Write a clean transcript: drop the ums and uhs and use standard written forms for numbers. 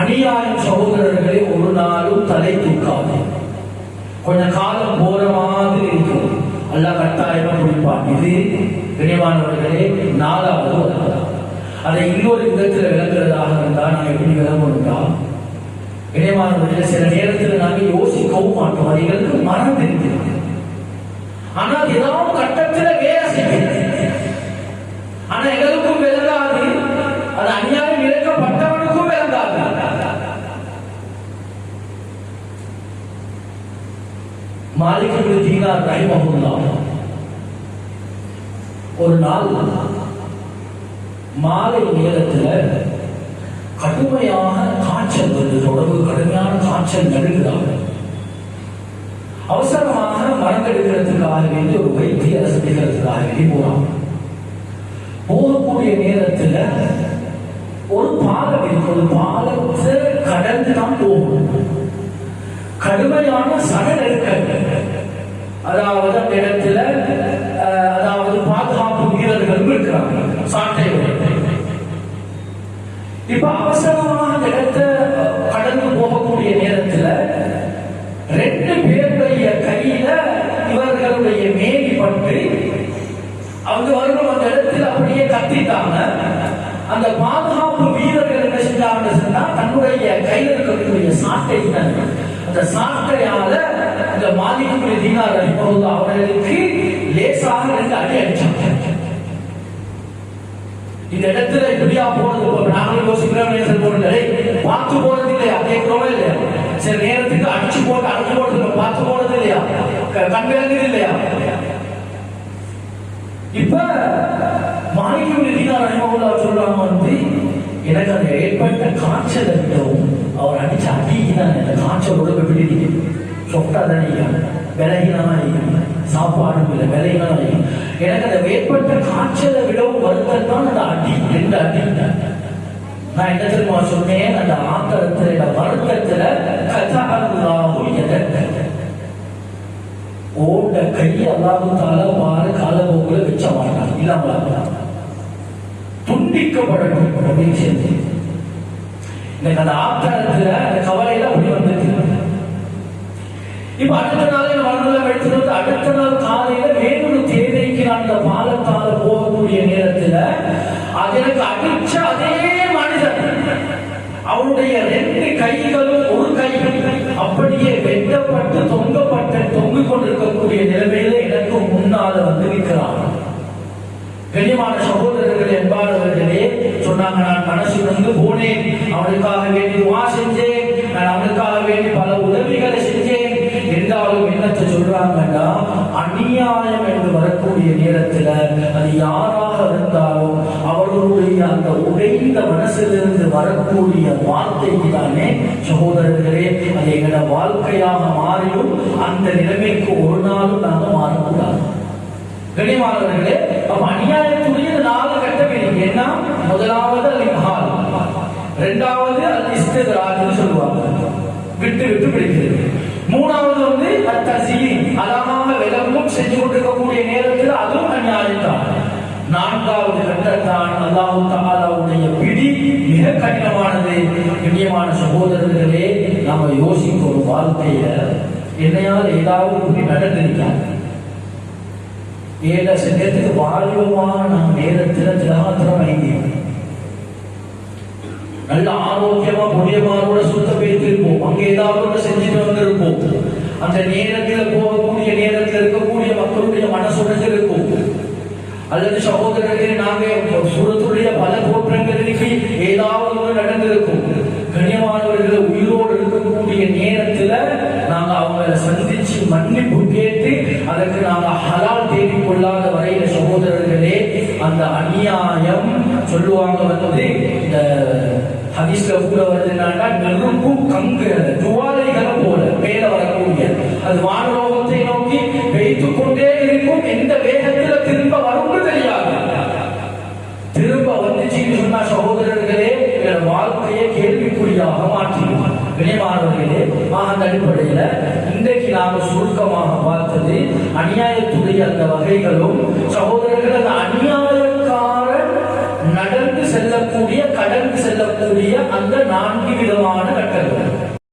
அநியாயம் சகோதரர்களை ஒரு நாளும் தலை தூக்காது. கொஞ்ச காலம் போற மாதிரி இருக்கும், அல்லாஹ் கட்டாயமா குடிப்பான். இது கண்ணியமானவர்களே 4வது. அதை இன்னொரு விதத்தில் விளங்குறதாக இருந்தால் நாங்கள் எப்படி விளங்கணும்னா, கண்ணியமானவர்களே சில நேரத்தில் நாங்கள் யோசிக்கவும் மாட்டோம், அது எங்களுக்கு மனம் தெரிஞ்சிருக்கு. ஆனால் ஏதாவது கட்டத்தில் வேலை செய்ய, ஆனா எங்களுக்கும் விளங்காது, அது அநியாயம் இழைக்கப்பட்டவனுக்கும் விளங்காது. மாலிக் இப்னு தீனார் ரஹிமஹுல்லாஹ் ஒரு நாள் மாலை நேரத்தில் கடுமையான காய்ச்சல் வந்து தொடர்பு, கடுமையான காய்ச்சல் நடுங்கிறாங்க. அவசரமாக மறந்தெடுக்கிறதுக்காக வேண்டி ஒரு வைத்திய சந்திக்கிறதுக்காக வேண்டி போறாங்க. போகக்கூடிய நேரத்தில் ஒரு பாலம் இருக்கு, ஒரு பாலத்தை கடந்து தான் போகும். கடுமையான சடநெருக்க, அதாவது அந்த இடத்துல அதாவது பாதுகாப்பு வீரர்கள் இருக்கிறாங்க சாட்டை. இப்ப அவசரமாக அந்த இடத்தை கடந்து போகக்கூடிய நேரத்தில் 2 பேருடைய கையில இவர்களுடைய மேனி பட்டு அவங்க வரணும். அந்த இடத்துல அப்படியே கத்திட்டாங்க. அந்த பாதுகாப்பு வீரர்கள் என்ன செஞ்சாங்கன்னு சொன்னா, தன்னுடைய கையில் இருக்கக்கூடிய சாட்டை, அந்த சாட்டையால அந்த மாலிக் இப்னு தீனார் ரஹிமஹுல்லாஹ் அவர்களுக்கு லேசாக 2 அடி அடிச்சாங்க. இந்த இடத்துல இப்படியா போறது, நாங்களும் யோசிக்கிறோம், பார்த்து போறது இல்லையா, கேட்கிறோமே இல்லையா, சில நேரத்துக்கு அடிச்சு போட்டு அடிச்சு போடுறது பார்த்து போறது இல்லையா, கண் விளங்குது இல்லையா. இப்ப மாலிக் இப்னு தீனார் ரஹிமஹுல்லாஹ் சொல்றாங்க வந்து, எனக்கு அந்த ஏற்பட்ட காய்ச்சலை விடவும் அவர் அடிச்ச அடிக்கு தான் அந்த காய்ச்சல் உடம்பு பிடிக்கு சொட்டா தானே விலகினா சாப்பாடும் இல்லை, விலையினா எனக்கு அந்த ஏற்பட்ட காய்ச்சலை விடவும் வருத்தம் தான் அந்த அடி, 2 அடி. நான் என்ன தெரியுமா சொன்னேன், அந்த ஆத்திரத்துல வருத்தத்துல ஓட கை அல்லாஹ் தஆலா பாரு காலபோக்குல வச்ச மாட்டான், இல்லாம துண்டிக்கப்படணும் அப்படின்னு சொல்லி எனக்கு அந்த ஆத்திரத்துல அந்த கவலையில அப்படி வந்துருக்கு. இப்ப அடுத்த நாள் மறுநாள் எடுத்துட்டு அடுத்த நாள் காலையில வேறொரு தேவைக்கு நான் அந்த பாலத்தால போகக்கூடிய நேரத்துல அது எனக்கு அடிச்ச அதே மனிதன் அவனுடைய 2 கைகளும் ஒரு கைகள் அப்படியே வெட்டப்பட்டு தொங்கிக் கொண்டிருக்கக்கூடிய நிலைமையில எனக்கு முன்னால வந்து நிற்கிறான். கண்ணியமான சகோதரர்களே, என்பாளர்களே சொன்னாங்க, நான் மனசு வந்து போனேன், அவனுக்காக வேண்டி துஆ செஞ்சேன், நான் அவனுக்காக வேண்டி பல உதவிகளை செஞ்சேன். என்றாலும் என்னத்தை சொல்றாங்கன்னா, அநியாயம் என்று வரக்கூடிய நேரத்தில் அது யாராக இருந்தாலும் அவர்களுடைய அந்த உடைந்த மனசிலிருந்து வரக்கூடிய வார்த்தைக்கு தானே சகோதரர்களே அது எங்களோட வாழ்க்கையாக மாறியும் அந்த நிலைமைக்கு ஒரு நாளும் நாங்கள் மாறக்கூடாது. கண்ணியமானவர்களே, அப்ப அநியாயத்துடைய 4 கட்டம் இருக்கு. என்ன? முதலாவது அல்-இம்ஹால், 2வது அல்-இஸ்தித்ராஜ்னு சொல்லுவாங்க, விட்டு விட்டு பிடிக்கிறது. 3வது வந்து அத்-தஸீன், அழகாக விளங்கும் செஞ்சு கொண்டிருக்கக்கூடிய நேரத்தில் அதுவும் அநியாயம் தான். 4வது கட்டத்தான் அல்லாஹ் தஆலாவுடைய பிடி மிக கடினமானது. கண்ணியமான சகோதரர்களே, நாம யோசிக்கும் வாழ்க்கைய என்னையால் ஏதாவது இப்படி நடந்திருக்காங்க. 7 செகத்துக்கு வாலிபமான நம் நேரத்தில் திலகாத்திரம் ஐந்தியம் நல்ல ஆரோக்கியமா புண்ணியமானோட சுத்த பேசிருப்போம், அங்கே ஏதாவது செஞ்சுட்டு வந்திருப்போம். அந்த நேரத்தில் போகக்கூடிய நேரத்தில் இருக்கக்கூடிய மக்களுடைய மனசுடன் இருக்கும். அல்லது சகோதரர்களே, நாங்கள் சூரத்துடைய பல தோற்றங்களுக்கு ஏதாவது ஒன்று நடந்திருக்கும். கண்ணியமானவர்கள் உயிரோடு இருக்கக்கூடிய நேரத்தில் நாங்கள் அவங்களை சந்திச்சு மன்னிப்பு கேட்டு அதற்கு நாங்கள் ஹலால் தேடிக் கொள்ளாத வரையில சகோதரர்களே அந்த அநியாயம் சொல்லுவாங்க வந்து இந்த ஹதீஸ்ல கூட வருதுன்னா, நெருப்பும் கங்கு ஜுவாலைகளை போல மேல வரக்கூடிய அது வானலோகத்தை நோக்கி வைத்துக் கொண்டே இருக்கும். எந்த வேகத்தில் திரும்ப வரும்னு தெரியாது. திரும்ப வந்துச்சுன்னு சொன்னா சகோதரர்களே வாழ்க்கையை கேள்விக்குறியாக மாற்றிடுவார். கண்ணியமானவர்களே, அந்த அடிப்படையில் இன்றைக்கு நாங்கள் சுருக்கமாக பார்த்தது அநியாயத்துடைய அந்த வகைகளும் சகோதரர்கள் அந்த அநியாயக்காரன் நடந்து செல்லக்கூடிய கடலுக்கு செல்லக்கூடிய அந்த 4 விதமான